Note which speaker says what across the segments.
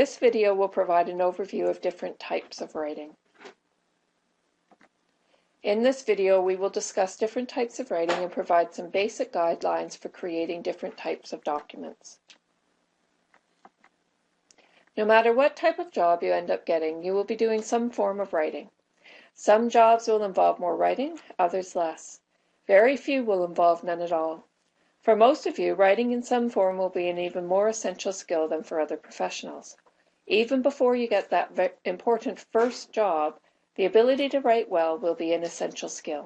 Speaker 1: This video will provide an overview of different types of writing. In this video, we will discuss different types of writing and provide some basic guidelines for creating different types of documents. No matter what type of job you end up getting, you will be doing some form of writing. Some jobs will involve more writing, others less. Very few will involve none at all. For most of you, writing in some form will be an even more essential skill than for other professionals. Even before you get that important first job, the ability to write well will be an essential skill.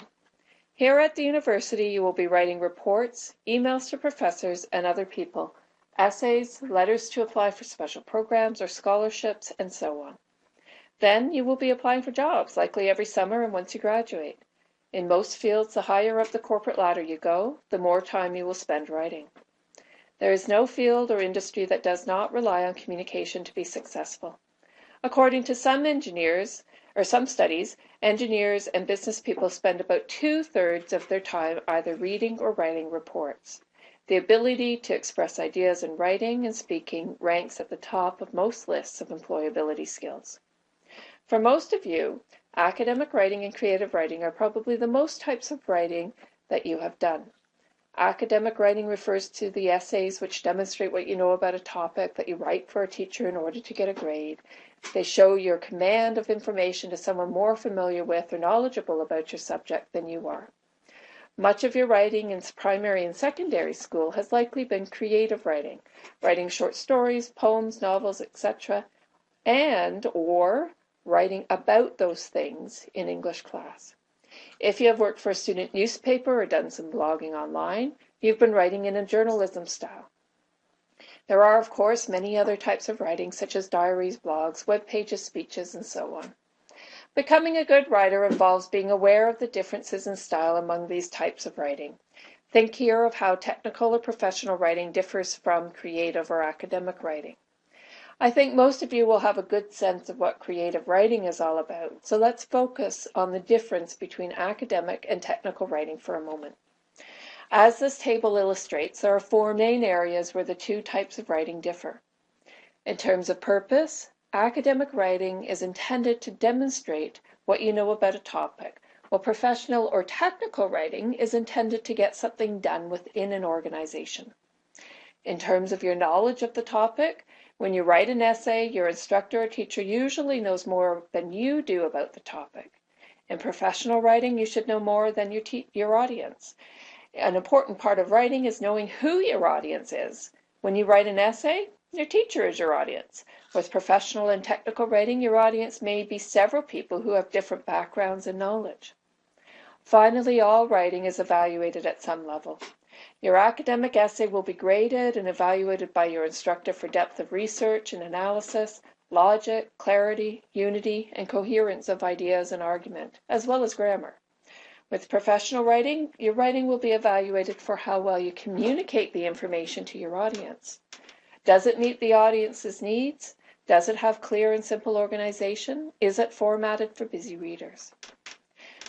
Speaker 1: Here at the university, you will be writing reports, emails to professors and other people, essays, letters to apply for special programs or scholarships, and so on. Then you will be applying for jobs, likely every summer and once you graduate. In most fields, the higher up the corporate ladder you go, the more time you will spend writing. There is no field or industry that does not rely on communication to be successful. According to some studies, engineers and business people spend about 2/3 of their time either reading or writing reports. The ability to express ideas in writing and speaking ranks at the top of most lists of employability skills. For most of you, academic writing and creative writing are probably the most types of writing that you have done. Academic writing refers to the essays which demonstrate what you know about a topic that you write for a teacher in order to get a grade. They show your command of information to someone more familiar with or knowledgeable about your subject than you are. Much of your writing in primary and secondary school has likely been creative writing, writing short stories, poems, novels, etc., or writing about those things in English class. If you have worked for a student newspaper or done some blogging online, you've been writing in a journalism style. There are, of course, many other types of writing, such as diaries, blogs, web pages, speeches, and so on. Becoming a good writer involves being aware of the differences in style among these types of writing. Think here of how technical or professional writing differs from creative or academic writing. I think most of you will have a good sense of what creative writing is all about, so let's focus on the difference between academic and technical writing for a moment. As this table illustrates, there are 4 main areas where the two types of writing differ. In terms of purpose, academic writing is intended to demonstrate what you know about a topic, while professional or technical writing is intended to get something done within an organization. In terms of your knowledge of the topic, when you write an essay, your instructor or teacher usually knows more than you do about the topic. In professional writing, you should know more than your audience. An important part of writing is knowing who your audience is. When you write an essay, your teacher is your audience. With professional and technical writing, your audience may be several people who have different backgrounds and knowledge. Finally, all writing is evaluated at some level. Your academic essay will be graded and evaluated by your instructor for depth of research and analysis, logic, clarity, unity, and coherence of ideas and argument, as well as grammar. With professional writing, your writing will be evaluated for how well you communicate the information to your audience. Does it meet the audience's needs? Does it have clear and simple organization? Is it formatted for busy readers?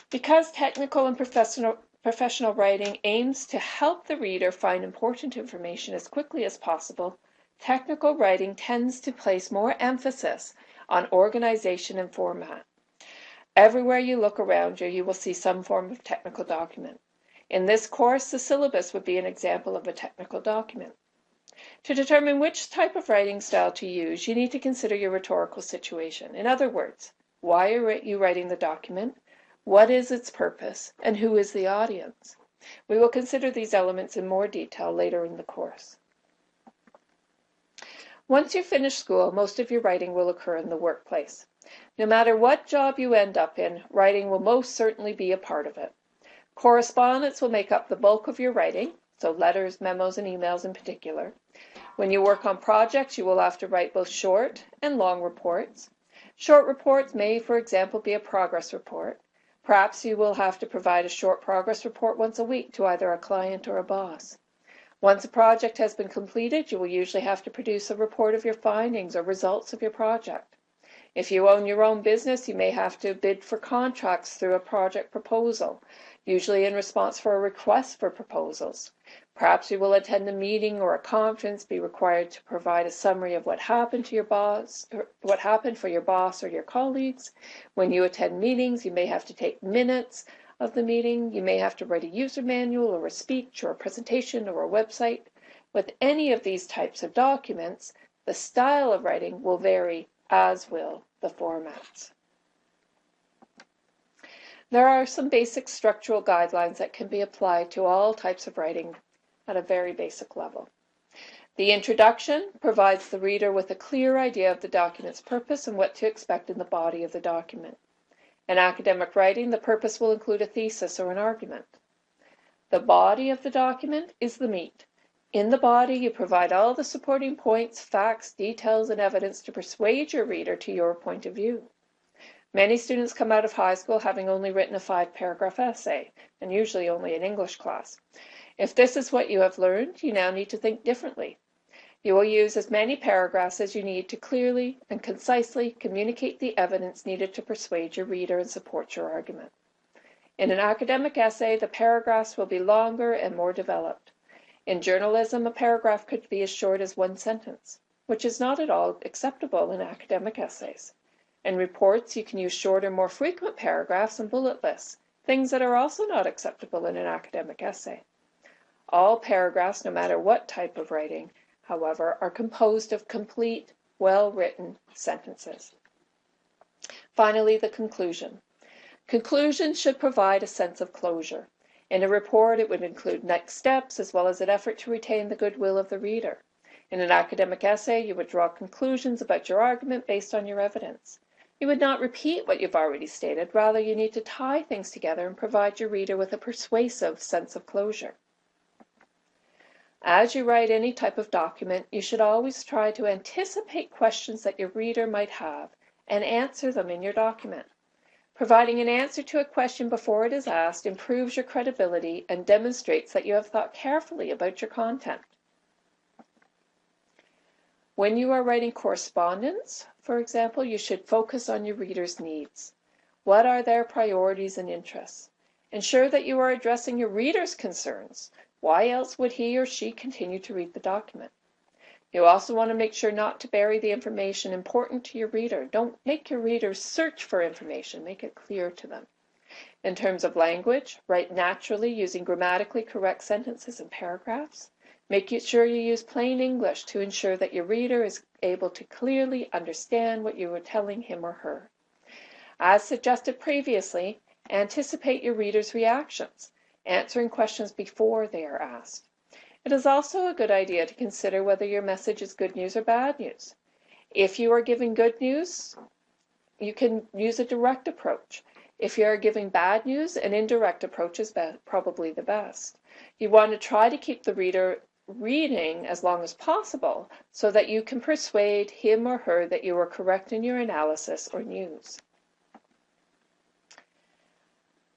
Speaker 1: Because technical and professional writing aims to help the reader find important information as quickly as possible, technical writing tends to place more emphasis on organization and format. Everywhere you look around you, you will see some form of technical document. In this course, the syllabus would be an example of a technical document. To determine which type of writing style to use, you need to consider your rhetorical situation. In other words, why are you writing the document? What is its purpose? And who is the audience? We will consider these elements in more detail later in the course. Once you finish school, most of your writing will occur in the workplace. No matter what job you end up in, writing will most certainly be a part of it. Correspondence will make up the bulk of your writing, so letters, memos, and emails in particular. When you work on projects, you will have to write both short and long reports. Short reports may, for example, be a progress report. Perhaps you will have to provide a short progress report once a week to either a client or a boss. Once a project has been completed, you will usually have to produce a report of your findings or results of your project. If you own your own business, you may have to bid for contracts through a project proposal, usually in response for a request for proposals. Perhaps you will attend a meeting or a conference, be required to provide a summary of what happened to your boss, or what happened for your boss or your colleagues. When you attend meetings, you may have to take minutes of the meeting. You may have to write a user manual or a speech or a presentation or a website. With any of these types of documents, the style of writing will vary, as will the formats. There are some basic structural guidelines that can be applied to all types of writing at a very basic level. The introduction provides the reader with a clear idea of the document's purpose and what to expect in the body of the document. In academic writing, the purpose will include a thesis or an argument. The body of the document is the meat. In the body, you provide all the supporting points, facts, details, and evidence to persuade your reader to your point of view. Many students come out of high school having only written a 5-paragraph essay, and usually only an English class. If this is what you have learned, you now need to think differently. You will use as many paragraphs as you need to clearly and concisely communicate the evidence needed to persuade your reader and support your argument. In an academic essay, the paragraphs will be longer and more developed. In journalism, a paragraph could be as short as 1 sentence, which is not at all acceptable in academic essays. In reports, you can use shorter, more frequent paragraphs and bullet lists, things that are also not acceptable in an academic essay. All paragraphs, no matter what type of writing, however, are composed of complete, well-written sentences. Finally, the conclusion. Conclusions should provide a sense of closure. In a report, it would include next steps as well as an effort to retain the goodwill of the reader. In an academic essay, you would draw conclusions about your argument based on your evidence. You would not repeat what you've already stated, rather you need to tie things together and provide your reader with a persuasive sense of closure. As you write any type of document, you should always try to anticipate questions that your reader might have and answer them in your document. Providing an answer to a question before it is asked improves your credibility and demonstrates that you have thought carefully about your content. When you are writing correspondence, for example, you should focus on your reader's needs. What are their priorities and interests? Ensure that you are addressing your reader's concerns. Why else would he or she continue to read the document? You also want to make sure not to bury the information important to your reader. Don't make your readers search for information. Make it clear to them. In terms of language, write naturally using grammatically correct sentences and paragraphs. Make sure you use plain English to ensure that your reader is able to clearly understand what you are telling him or her. As suggested previously, anticipate your reader's reactions, answering questions before they are asked. It is also a good idea to consider whether your message is good news or bad news. If you are giving good news, you can use a direct approach. If you are giving bad news, an indirect approach is probably the best. You want to try to keep the reader reading as long as possible so that you can persuade him or her that you are correct in your analysis or news.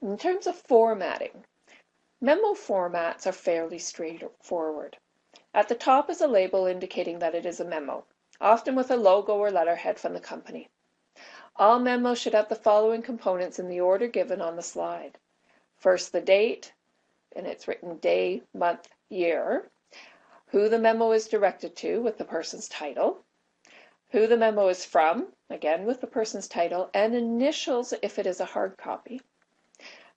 Speaker 1: In terms of formatting, memo formats are fairly straightforward. At the top is a label indicating that it is a memo, often with a logo or letterhead from the company. All memos should have the following components in the order given on the slide. First, the date, and it's written day, month, year. Who the memo is directed to with the person's title. Who the memo is from, again with the person's title, and initials if it is a hard copy.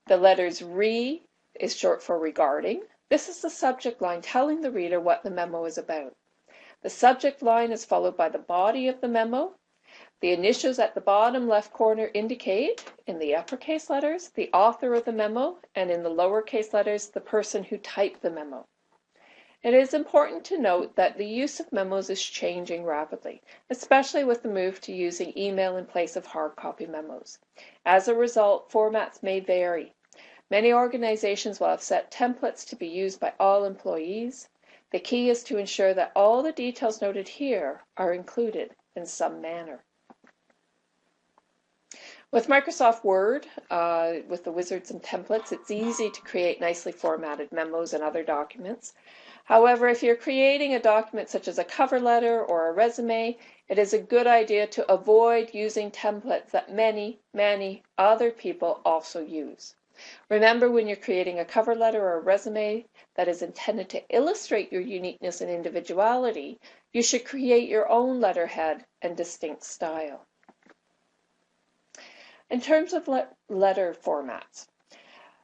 Speaker 1: The letters RE is short for regarding. This is the subject line telling the reader what the memo is about. The subject line is followed by the body of the memo. The initials at the bottom left corner indicate, in the uppercase letters, the author of the memo, and in the lowercase letters, the person who typed the memo. It is important to note that the use of memos is changing rapidly, especially with the move to using email in place of hard copy memos. As a result, formats may vary. Many organizations will have set templates to be used by all employees. The key is to ensure that all the details noted here are included in some manner. With Microsoft Word, with the wizards and templates, it's easy to create nicely formatted memos and other documents. However, if you're creating a document such as a cover letter or a resume, it is a good idea to avoid using templates that many other people also use. Remember, when you're creating a cover letter or a resume that is intended to illustrate your uniqueness and individuality, you should create your own letterhead and distinct style. In terms of letter formats,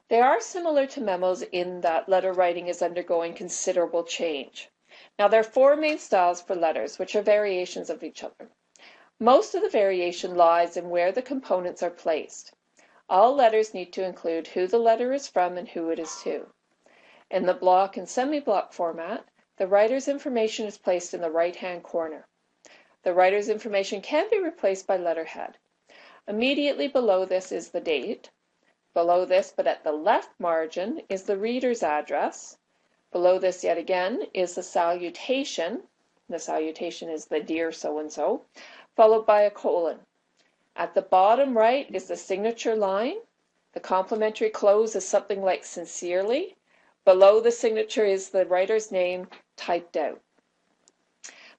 Speaker 1: they are similar to memos in that letter writing is undergoing considerable change. Now, there are 4 main styles for letters, which are variations of each other. Most of the variation lies in where the components are placed. All letters need to include who the letter is from and who it is to. In the block and semi-block format, the writer's information is placed in the right-hand corner. The writer's information can be replaced by letterhead. Immediately below this is the date. Below this, but at the left margin, is the reader's address. Below this, yet again, is the salutation. The salutation is the dear so-and-so, followed by a colon. At the bottom right is the signature line. The complimentary close is something like sincerely. Below the signature is the writer's name typed out.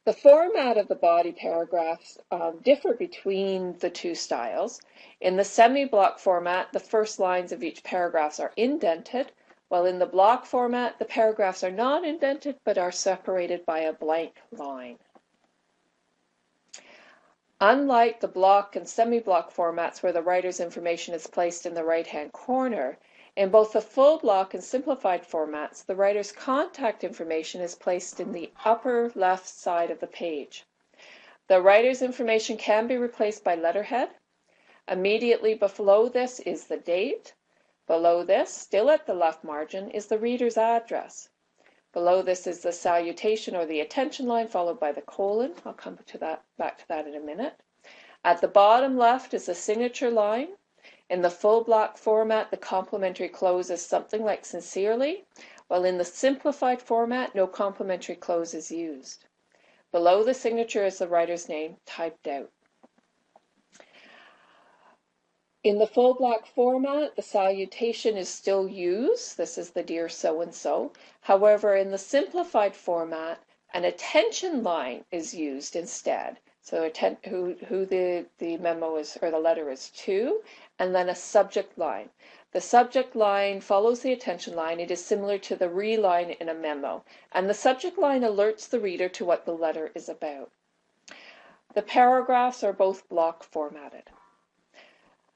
Speaker 1: The format of the body paragraphs differ between the 2 styles. In the semi-block format, the first lines of each paragraph are indented, while in the block format, the paragraphs are not indented but are separated by a blank line. Unlike the block and semi-block formats where the writer's information is placed in the right-hand corner, in both the full block and simplified formats, the writer's contact information is placed in the upper left side of the page. The writer's information can be replaced by letterhead. Immediately below this is the date. Below this, still at the left margin, is the reader's address. Below this is the salutation or the attention line, followed by the colon. I'll come back to that in a minute. At the bottom left is the signature line. In the full block format, the complimentary close is something like sincerely, while in the simplified format, no complimentary close is used. Below the signature is the writer's name typed out. In the full block format, the salutation is still used. This is the dear so-and-so. However, in the simplified format, an attention line is used instead. So who the memo is or the letter is to, and then a subject line. The subject line follows the attention line. It is similar to the re line in a memo, and the subject line alerts the reader to what the letter is about. The paragraphs are both block formatted.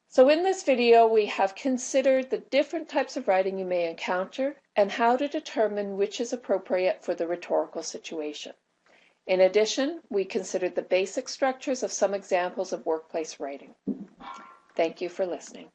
Speaker 1: So in this video, we have considered the different types of writing you may encounter and how to determine which is appropriate for the rhetorical situation. In addition, we considered the basic structures of some examples of workplace writing. Thank you for listening.